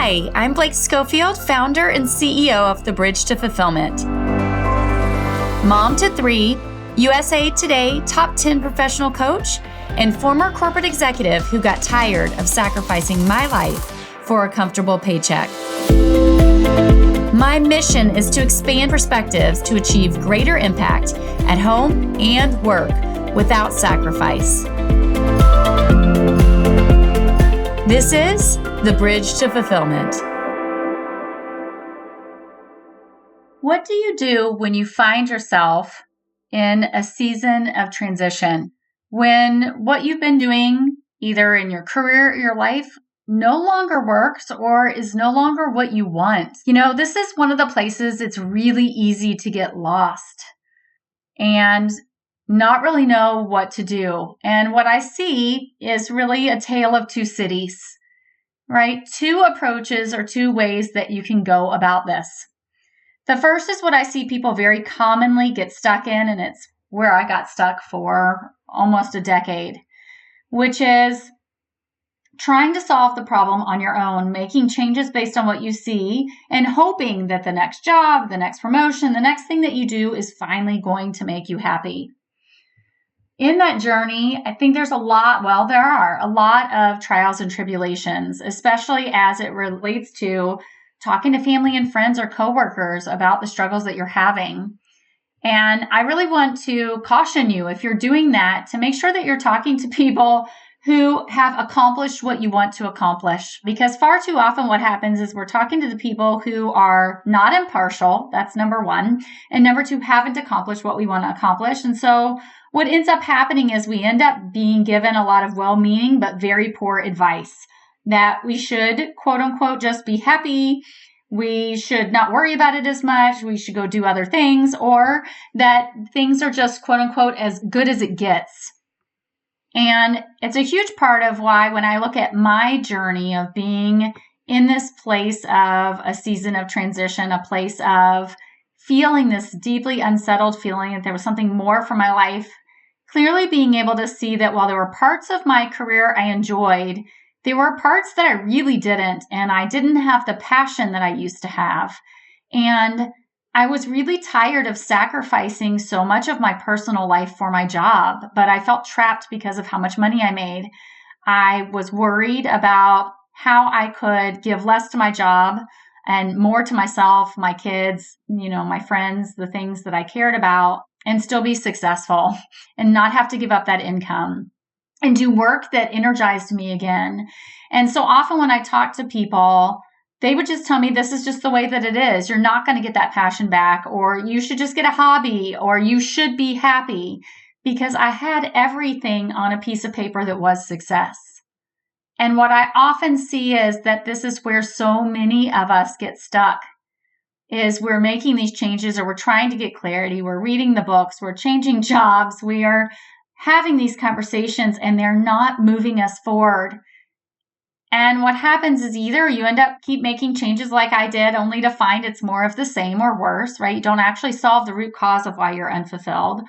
Hi, I'm Blake Schofield, founder and CEO of The Bridge to Fulfillment. Mom to 3, USA Today top 10 professional coach, and former corporate executive who got tired of sacrificing my life for a comfortable paycheck. My mission is to expand perspectives to achieve greater impact at home and work without sacrifice. This is The Bridge to Fulfillment. What do you do when you find yourself in a season of transition? When what you've been doing, either in your career or your life, no longer works or is no longer what you want? This is one of the places it's really easy to get lost and not really know what to do. And what I see is really a tale of two cities, right? Two approaches or two ways that you can go about this. The first is what I see people very commonly get stuck in, and it's where I got stuck for almost a decade, which is trying to solve the problem on your own, making changes based on what you see, and hoping that the next job, the next promotion, the next thing that you do is finally going to make you happy. In that journey, I think there are a lot of trials and tribulations, especially as it relates to talking to family and friends or coworkers about the struggles that you're having. And I really want to caution you, if you're doing that, to make sure that you're talking to people who have accomplished what you want to accomplish. Because far too often what happens is we're talking to the people who are not impartial. That's number one. And number two, haven't accomplished what we want to accomplish. And so what ends up happening is we end up being given a lot of well-meaning but very poor advice that we should, quote unquote, just be happy. We should not worry about it as much. We should go do other things, or that things are just, quote unquote, as good as it gets. And it's a huge part of why when I look at my journey of being in this place of a season of transition, a place of feeling this deeply unsettled feeling that there was something more for my life, clearly being able to see that while there were parts of my career I enjoyed, there were parts that I really didn't, and I didn't have the passion that I used to have. And I was really tired of sacrificing so much of my personal life for my job, but I felt trapped because of how much money I made. I was worried about how I could give less to my job and more to myself, my kids, my friends, the things that I cared about, and still be successful and not have to give up that income and do work that energized me again. And so often when I talk to people, they would just tell me, this is just the way that it is. You're not going to get that passion back, or you should just get a hobby, or you should be happy, because I had everything on a piece of paper that was success. And what I often see is that this is where so many of us get stuck, is we're making these changes, or we're trying to get clarity. We're reading the books, we're changing jobs, we are having these conversations, and they're not moving us forward. And what happens is either you end up keep making changes like I did, only to find it's more of the same or worse, right? You don't actually solve the root cause of why you're unfulfilled,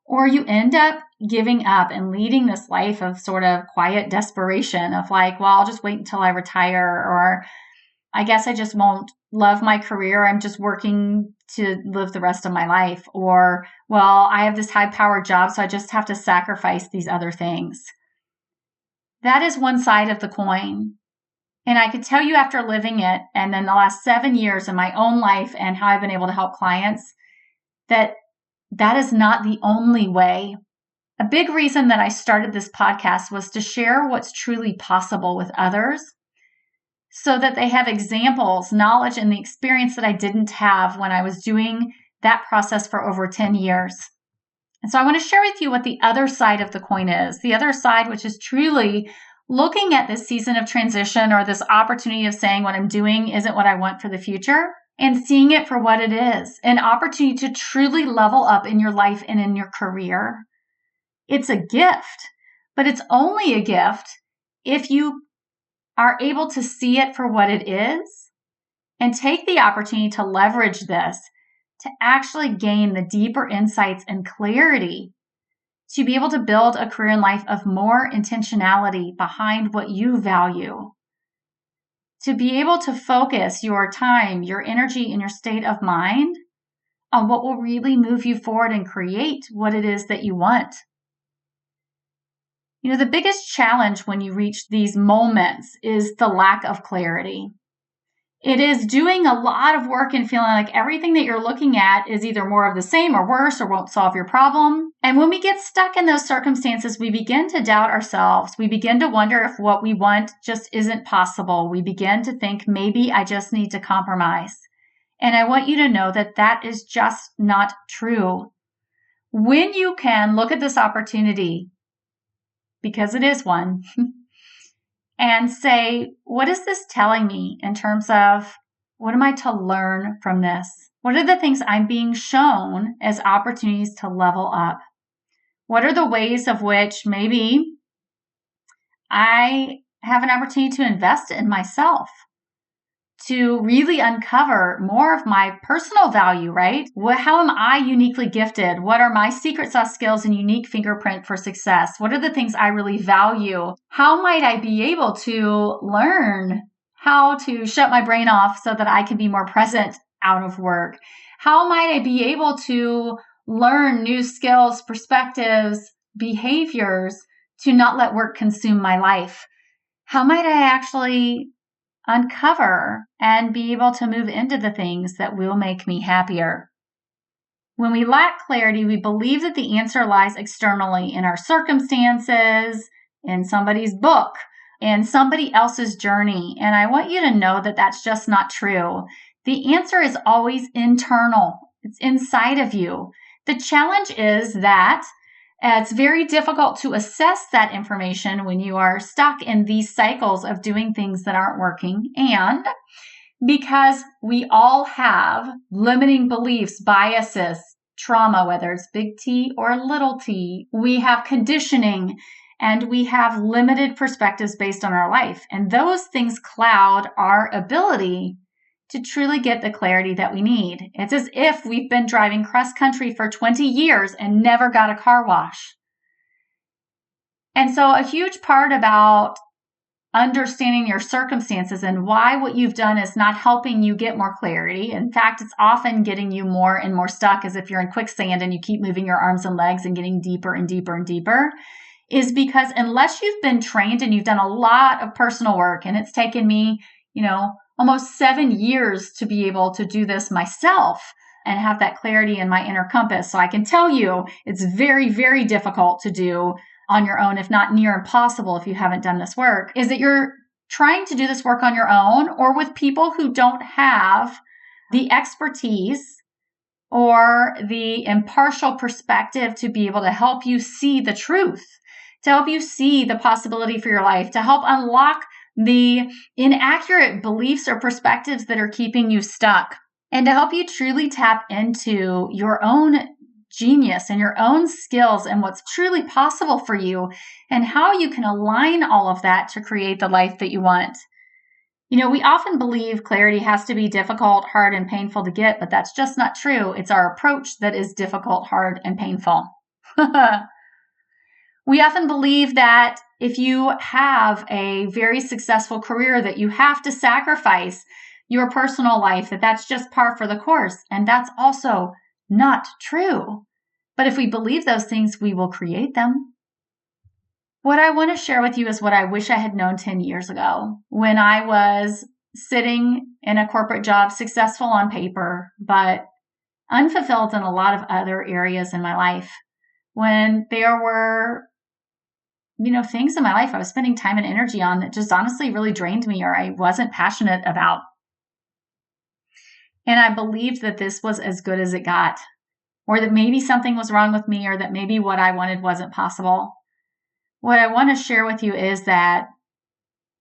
or you end up giving up and leading this life of sort of quiet desperation of like, well, I'll just wait until I retire, or I guess I just won't love my career. I'm just working to live the rest of my life. Or, well, I have this high-powered job, so I just have to sacrifice these other things. That is one side of the coin. And I could tell you after living it, and then the last 7 years in my own life and how I've been able to help clients, that is not the only way. A big reason that I started this podcast was to share what's truly possible with others so that they have examples, knowledge, and the experience that I didn't have when I was doing that process for over 10 years. And so I want to share with you what the other side of the coin is. The other side, which is truly looking at this season of transition, or this opportunity of saying what I'm doing isn't what I want for the future, and seeing it for what it is, an opportunity to truly level up in your life and in your career. It's a gift, but it's only a gift if you are able to see it for what it is and take the opportunity to leverage this to actually gain the deeper insights and clarity to be able to build a career and life of more intentionality behind what you value, to be able to focus your time, your energy, and your state of mind on what will really move you forward and create what it is that you want. The biggest challenge when you reach these moments is the lack of clarity. It is doing a lot of work and feeling like everything that you're looking at is either more of the same or worse or won't solve your problem. And when we get stuck in those circumstances, we begin to doubt ourselves. We begin to wonder if what we want just isn't possible. We begin to think maybe I just need to compromise. And I want you to know that that is just not true. When you can look at this opportunity, because it is one, and say, what is this telling me in terms of what am I to learn from this? What are the things I'm being shown as opportunities to level up? What are the ways of which maybe I have an opportunity to invest in myself, to really uncover more of my personal value, right? How am I uniquely gifted? What are my secret sauce skills and unique fingerprint for success? What are the things I really value? How might I be able to learn how to shut my brain off so that I can be more present out of work? How might I be able to learn new skills, perspectives, behaviors to not let work consume my life? How might I actually uncover and be able to move into the things that will make me happier? When we lack clarity, we believe that the answer lies externally in our circumstances, in somebody's book, in somebody else's journey. And I want you to know that that's just not true. The answer is always internal. It's inside of you. The challenge is that it's very difficult to assess that information when you are stuck in these cycles of doing things that aren't working. And because we all have limiting beliefs, biases, trauma, whether it's big T or little t, we have conditioning and we have limited perspectives based on our life. And those things cloud our ability to truly get the clarity that we need. It's as if we've been driving cross country for 20 years and never got a car wash. And so a huge part about understanding your circumstances and why what you've done is not helping you get more clarity. In fact, it's often getting you more and more stuck, as if you're in quicksand and you keep moving your arms and legs and getting deeper and deeper and deeper, is because unless you've been trained and you've done a lot of personal work, and it's taken me, almost 7 years to be able to do this myself and have that clarity in my inner compass. So I can tell you it's very, very difficult to do on your own, if not near impossible if you haven't done this work, is that you're trying to do this work on your own or with people who don't have the expertise or the impartial perspective to be able to help you see the truth, to help you see the possibility for your life, to help unlock the inaccurate beliefs or perspectives that are keeping you stuck, and to help you truly tap into your own genius and your own skills and what's truly possible for you and how you can align all of that to create the life that you want. We often believe clarity has to be difficult, hard, and painful to get, but that's just not true. It's our approach that is difficult, hard, and painful. We often believe that if you have a very successful career that you have to sacrifice your personal life, that that's just par for the course. And that's also not true. But if we believe those things, we will create them. What I want to share with you is what I wish I had known 10 years ago when I was sitting in a corporate job, successful on paper, but unfulfilled in a lot of other areas in my life. When there were things in my life I was spending time and energy on that just honestly really drained me or I wasn't passionate about. And I believed that this was as good as it got, or that maybe something was wrong with me, or that maybe what I wanted wasn't possible. What I want to share with you is that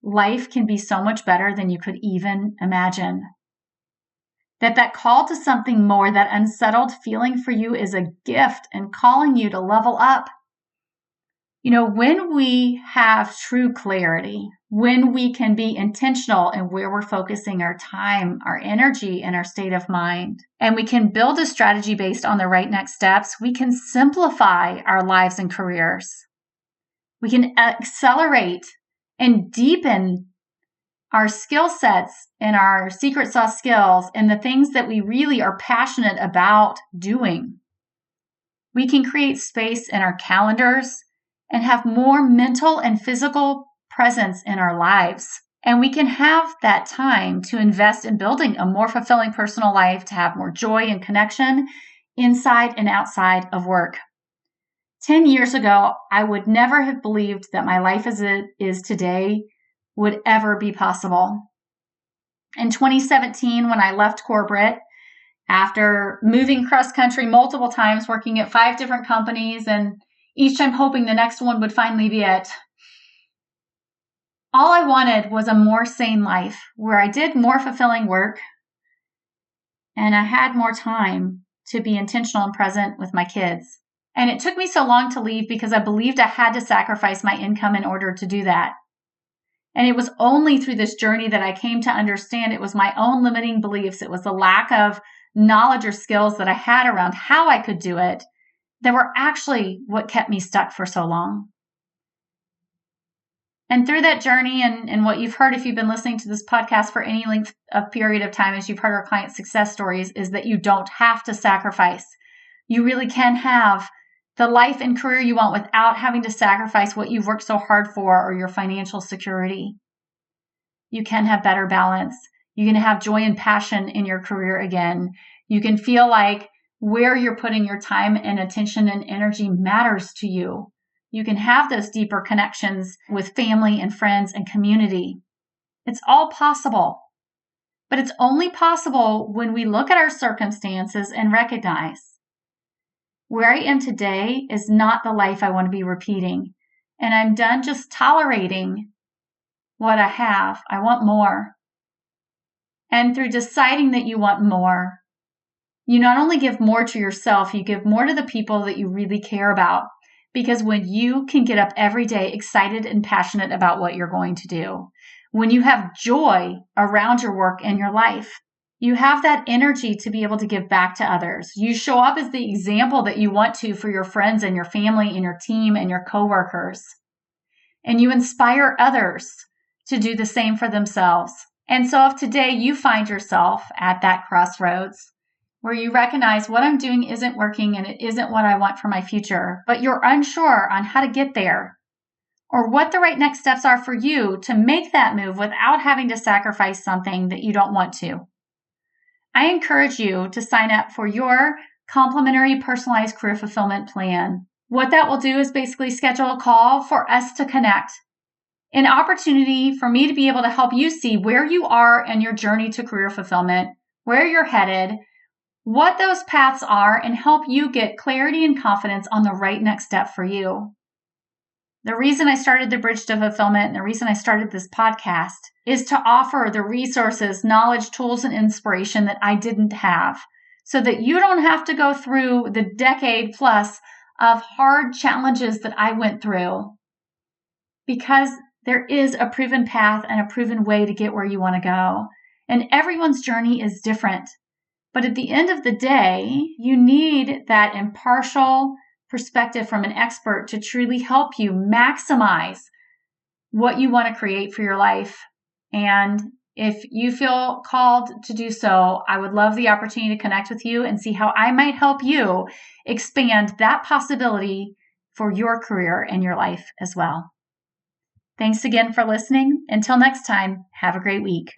life can be so much better than you could even imagine. That call to something more, that unsettled feeling for you is a gift and calling you to level up. When we have true clarity, when we can be intentional in where we're focusing our time, our energy, and our state of mind, and we can build a strategy based on the right next steps, we can simplify our lives and careers. We can accelerate and deepen our skill sets and our secret sauce skills and the things that we really are passionate about doing, we can create space in our calendars and have more mental and physical presence in our lives. And we can have that time to invest in building a more fulfilling personal life, to have more joy and connection inside and outside of work. 10 years ago, I would never have believed that my life as it is today would ever be possible. In 2017, when I left corporate, after moving cross country multiple times, working at 5 different companies, and each time hoping the next one would finally be it, all I wanted was a more sane life where I did more fulfilling work and I had more time to be intentional and present with my kids. And it took me so long to leave because I believed I had to sacrifice my income in order to do that. And it was only through this journey that I came to understand it was my own limiting beliefs. It was the lack of knowledge or skills that I had around how I could do it that were actually what kept me stuck for so long. And through that journey and what you've heard if you've been listening to this podcast for any length of period of time, as you've heard our client success stories, is that you don't have to sacrifice. You really can have the life and career you want without having to sacrifice what you've worked so hard for or your financial security. You can have better balance. You can have joy and passion in your career again. You can feel like where you're putting your time and attention and energy matters to you. You can have those deeper connections with family and friends and community. It's all possible. But it's only possible when we look at our circumstances and recognize where I am today is not the life I want to be repeating. And I'm done just tolerating what I have. I want more. And through deciding that you want more, you not only give more to yourself, you give more to the people that you really care about. Because when you can get up every day excited and passionate about what you're going to do, when you have joy around your work and your life, you have that energy to be able to give back to others. You show up as the example that you want to for your friends and your family and your team and your coworkers. And you inspire others to do the same for themselves. And so if today you find yourself at that crossroads where you recognize what I'm doing isn't working and it isn't what I want for my future, but you're unsure on how to get there or what the right next steps are for you to make that move without having to sacrifice something that you don't want to, I encourage you to sign up for your complimentary personalized career fulfillment plan. What that will do is basically schedule a call for us to connect. An opportunity for me to be able to help you see where you are in your journey to career fulfillment, where you're headed, what those paths are, and help you get clarity and confidence on the right next step for you. The reason I started the Bridge to Fulfillment and the reason I started this podcast is to offer the resources, knowledge, tools, and inspiration that I didn't have so that you don't have to go through the decade plus of hard challenges that I went through, because there is a proven path and a proven way to get where you want to go. And everyone's journey is different. But at the end of the day, you need that impartial perspective from an expert to truly help you maximize what you want to create for your life. And if you feel called to do so, I would love the opportunity to connect with you and see how I might help you expand that possibility for your career and your life as well. Thanks again for listening. Until next time, have a great week.